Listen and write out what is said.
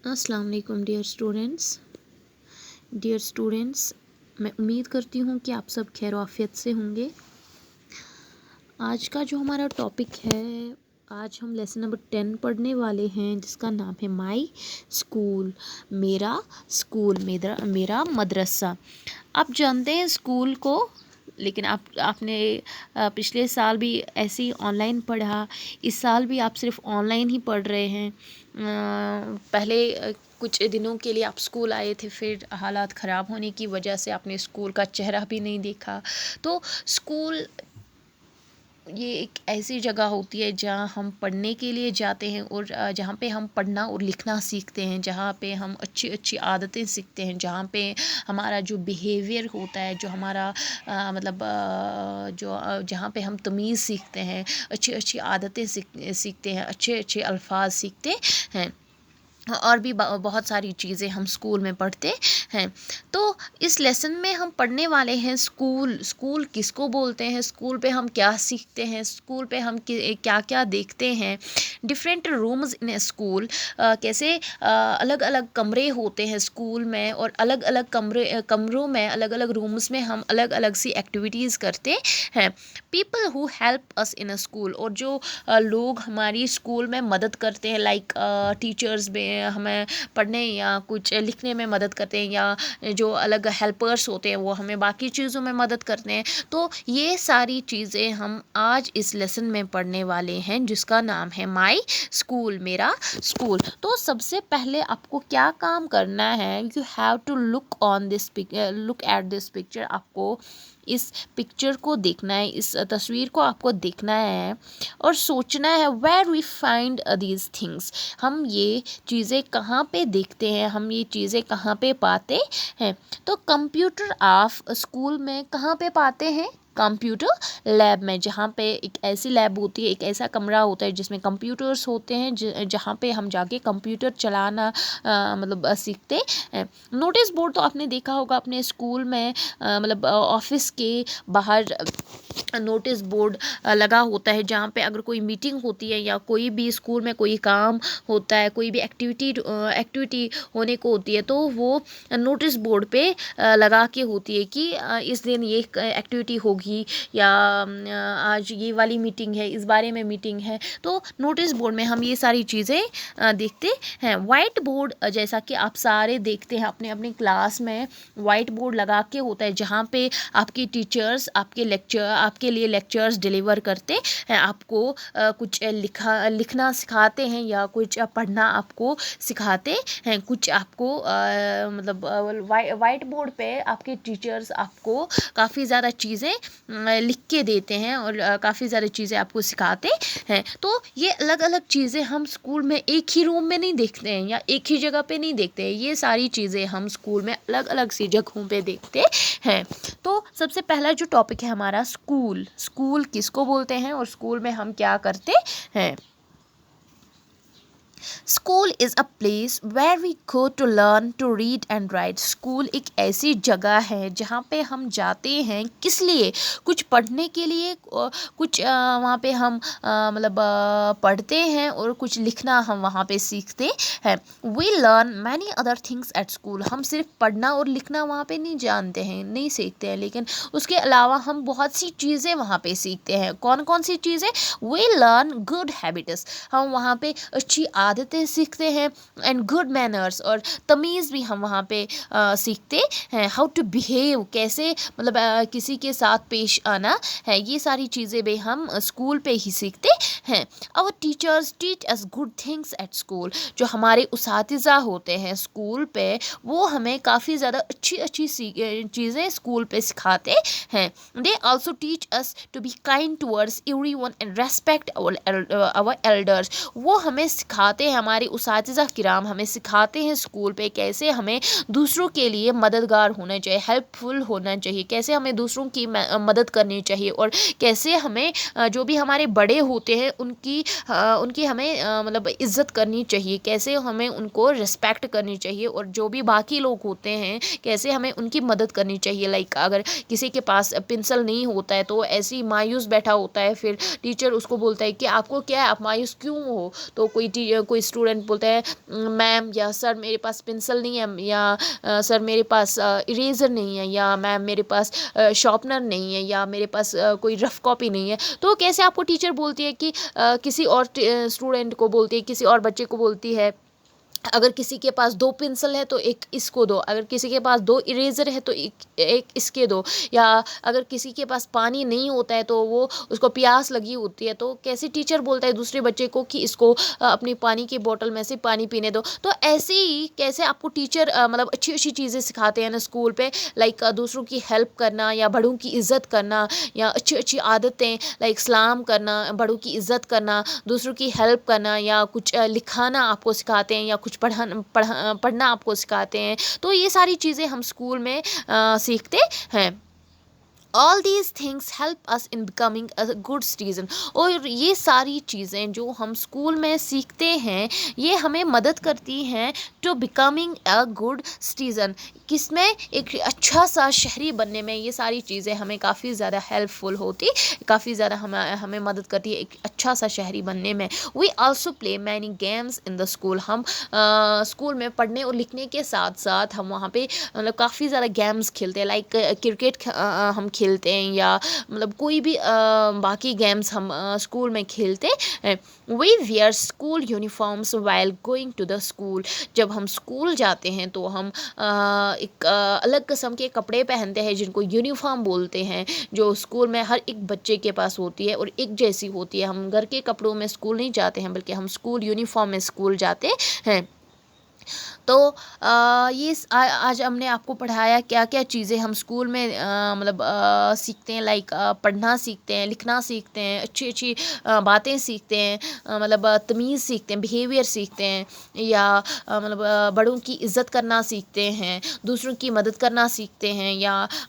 अस्सलाम वालेकुम dear students, मैं उम्मीद करती हूँ कि आप सब खैर आफियत से होंगे। आज का जो हमारा टॉपिक है, आज हम लेसन नंबर 10 पढ़ने वाले हैं, जिसका नाम है माई स्कूल, मेरा मदरसा। आप जानते हैं स्कूल को, लेकिन आपने पिछले साल भी ऐसे ही ऑनलाइन पढ़ा, इस साल भी आप सिर्फ ऑनलाइन ही पढ़ रहे हैं। पहले कुछ दिनों के लिए आप स्कूल आए थे, फिर हालात ख़राब होने की वजह से आपने स्कूल का चेहरा भी नहीं देखा। तो स्कूल ये एक ऐसी जगह होती है जहाँ हम पढ़ने के लिए जाते हैं, और जहाँ पे हम पढ़ना और लिखना सीखते हैं, जहाँ पे हम अच्छी अच्छी आदतें सीखते हैं, जहाँ पे हमारा जो बिहेवियर होता है, जो हमारा जहाँ पे हम तमीज़ सीखते हैं, अच्छी अच्छी आदतें सीखते हैं, अच्छे अच्छे अल्फाज सीखते हैं, और भी बहुत सारी चीज़ें हम स्कूल में पढ़ते हैं। तो इस लेसन में हम पढ़ने वाले हैं स्कूल किसको बोलते हैं, स्कूल पे हम क्या सीखते हैं, स्कूल पे हम क्या क्या देखते हैं, डिफरेंट रूम्स इन ए स्कूल, कैसे अलग अलग कमरे होते हैं स्कूल में, और अलग अलग कमरों में, अलग अलग रूम्स में हम अलग अलग सी एक्टिविटीज़ करते हैं। People who help us in a school, और जो लोग हमारी स्कूल में मदद करते हैं, लाइक टीचर्स में हमें पढ़ने या कुछ लिखने में मदद करते हैं, या जो अलग हेल्पर्स होते हैं वो हमें बाकी चीज़ों में मदद करते हैं। तो ये सारी चीज़ें हम आज इस लेसन में पढ़ने वाले हैं, जिसका नाम है माई स्कूल, मेरा स्कूल। तो सबसे पहले आपको क्या काम करना है, you have to look at this picture. आपको इस पिक्चर को देखना है, इस तस्वीर को आपको देखना है और सोचना है, where we find these things, हम ये चीज़ें कहाँ पे देखते हैं, हम ये चीज़ें कहाँ पे पाते हैं। तो कंप्यूटर आप स्कूल में कहाँ पे पाते हैं, कंप्यूटर लैब में, जहाँ पे एक ऐसी लैब होती है, एक ऐसा कमरा होता है जिसमें कंप्यूटर्स होते हैं, जहाँ पे हम जाके कंप्यूटर चलाना सीखते हैं। नोटिस बोर्ड तो आपने देखा होगा अपने स्कूल में, ऑफिस के बाहर नोटिस बोर्ड लगा होता है, जहाँ पे अगर कोई मीटिंग होती है या कोई भी स्कूल में कोई काम होता है, कोई भी एक्टिविटी होने को होती है, तो वो नोटिस बोर्ड पे लगा के होती है कि इस दिन ये एक्टिविटी होगी, या आज ये वाली मीटिंग है, इस बारे में मीटिंग है। तो नोटिस बोर्ड में हम ये सारी चीज़ें देखते हैं। वाइट बोर्ड, जैसा कि आप सारे देखते हैं अपने अपने क्लास में, वाइट बोर्ड लगा के होता है, जहाँ पे आपके टीचर्स आपके लिए लेक्चर्स डिलीवर करते हैं, आपको कुछ लिखना सिखाते हैं, या कुछ पढ़ना आपको सिखाते हैं, कुछ आपको वाइट बोर्ड पे आपके टीचर्स आपको काफ़ी ज़्यादा चीज़ें लिख के देते हैं, और काफ़ी ज़्यादा चीज़ें आपको सिखाते हैं। तो ये अलग अलग चीज़ें हम स्कूल में एक ही रूम में नहीं देखते हैं, या एक ही जगह पे नहीं देखते हैं, ये सारी चीज़ें हम स्कूल में अलग अलग सी जगहों पे देखते हैं। तो सबसे पहला जो टॉपिक है हमारा, स्कूल किसको बोलते हैं, और स्कूल में हम क्या करते हैं। School is a place where we go to learn to read and write. School एक ऐसी जगह है जहाँ पे हम जाते हैं, किस लिए, कुछ पढ़ने के लिए, कुछ वहाँ पे हम पढ़ते हैं, और कुछ लिखना हम वहाँ पे सीखते हैं। We learn many other things at school. हम सिर्फ पढ़ना और लिखना वहाँ पे नहीं जानते हैं, नहीं सीखते हैं, लेकिन उसके अलावा हम बहुत सी चीज़ें वहाँ पे सीखते हैं। कौन कौन सी चीज़ें? वी लर्न गुड हैबिट्स, हम वहाँ पे अच्छी आदतें सीखते हैं, एंड गुड मैनर्स, और तमीज़ भी हम वहाँ पे सीखते हैं। हाउ टू बिहेव, कैसे किसी के साथ पेश आना है, ये सारी चीज़ें भी हम स्कूल पे ही सीखते हैं। Our teachers teach us good things at school. जो हमारे उसातिज़ा होते हैं स्कूल पे, वो हमें काफ़ी ज़्यादा अच्छी अच्छी चीज़ें स्कूल पे सिखाते हैं। They also teach us to be kind towards everyone and respect our elders. वो हमें सिखाते हैं, हमारे उसातिज़ा किराम हमें सिखाते हैं स्कूल पे कैसे हमें दूसरों के लिए मददगार होना चाहिए, हेल्पफुल होना चाहिए, कैसे हमें दूसरों की मदद करनी चाहिए, और कैसे हमें जो भी हमारे बड़े होते हैं उनकी हमें इज़्ज़त करनी चाहिए, कैसे हमें उनको रिस्पेक्ट करनी चाहिए, और जो भी बाकी लोग होते हैं कैसे हमें उनकी मदद करनी चाहिए। लाइक अगर किसी के पास पेंसिल नहीं होता है तो ऐसे ही मायूस बैठा होता है, फिर टीचर उसको बोलता है कि आपको क्या है, आप मायूस क्यों हो, तो कोई اسٹوڈنٹ بولتا ہے میم یا سر میرے پاس پنسل نہیں ہے، یا سر میرے پاس اریزر نہیں ہے، یا میم میرے پاس شارپنر نہیں ہے، یا میرے پاس کوئی رف کاپی نہیں ہے، تو کیسے آپ کو ٹیچر بولتی ہے کہ کسی اور اسٹوڈنٹ کو بولتی ہے، کسی اور بچے کو بولتی ہے اگر کسی کے پاس 2 پنسل ہے تو ایک اس کو دو، اگر کسی کے پاس 2 اریزر ہے تو ایک اس کے دو، یا اگر کسی کے پاس پانی نہیں ہوتا ہے تو وہ اس کو پیاس لگی ہوتی ہے تو کیسے ٹیچر بولتا ہے دوسرے بچے کو کہ اس کو اپنی پانی کی بوٹل میں سے پانی پینے دو. تو ایسے ہی کیسے آپ کو ٹیچر مطلب اچھی اچھی چیزیں سکھاتے ہیں نا اسکول پہ، لائک دوسروں کی ہیلپ کرنا یا بڑوں کی عزت کرنا، یا اچھی اچھی عادتیں لائک سلام کرنا، بڑوں کی عزت کرنا، دوسروں کی ہیلپ کرنا، یا کچھ لکھانا آپ کو سکھاتے ہیں، یا کچھ پڑھنا آپ کو سکھاتے ہیں. تو یہ ساری چیزیں ہم اسکول میں سیکھتے ہیں. All these things help us in becoming a good citizen. اور یہ ساری چیزیں جو ہم اسکول میں سیکھتے ہیں یہ ہمیں مدد کرتی ہیں to becoming a good citizen. کس میں؟ ایک اچھا سا شہری بننے میں یہ ساری چیزیں ہمیں کافی زیادہ ہیلپ فل ہوتی، کافی زیادہ ہمیں مدد کرتی ہے ایک اچھا سا شہری بننے میں. We also play many games in the school. ہم اسکول میں پڑھنے اور لکھنے کے ساتھ ساتھ ہم وہاں پہ مطلب کافی زیادہ گیمس کھیلتے ہیں، لائک کرکٹ ہم کھیلتے ہیں، یا مطلب کوئی بھی باقی گیمس ہم اسکول میں کھیلتے ہیں. We wear school uniforms while going to the school. جب ہم اسکول جاتے ہیں تو ہم ایک الگ قسم کے کپڑے پہنتے ہیں جن کو یونیفارم بولتے ہیں، جو اسکول میں ہر ایک بچے کے پاس ہوتی ہے اور ایک جیسی ہوتی ہے. ہم گھر کے کپڑوں میں اسکول نہیں جاتے ہیں بلکہ ہم اسکول یونیفارم میں اسکول جاتے ہیں. تو یہ آج ہم نے آپ کو پڑھایا کیا کیا چیزیں ہم اسکول میں مطلب سیکھتے ہیں، لائک پڑھنا سیکھتے ہیں، لکھنا سیکھتے ہیں، اچھی اچھی باتیں سیکھتے ہیں، مطلب تمیز سیکھتے ہیں، بیہیویئر سیکھتے ہیں، یا مطلب بڑوں کی عزت کرنا سیکھتے ہیں، دوسروں کی مدد کرنا سیکھتے ہیں، یا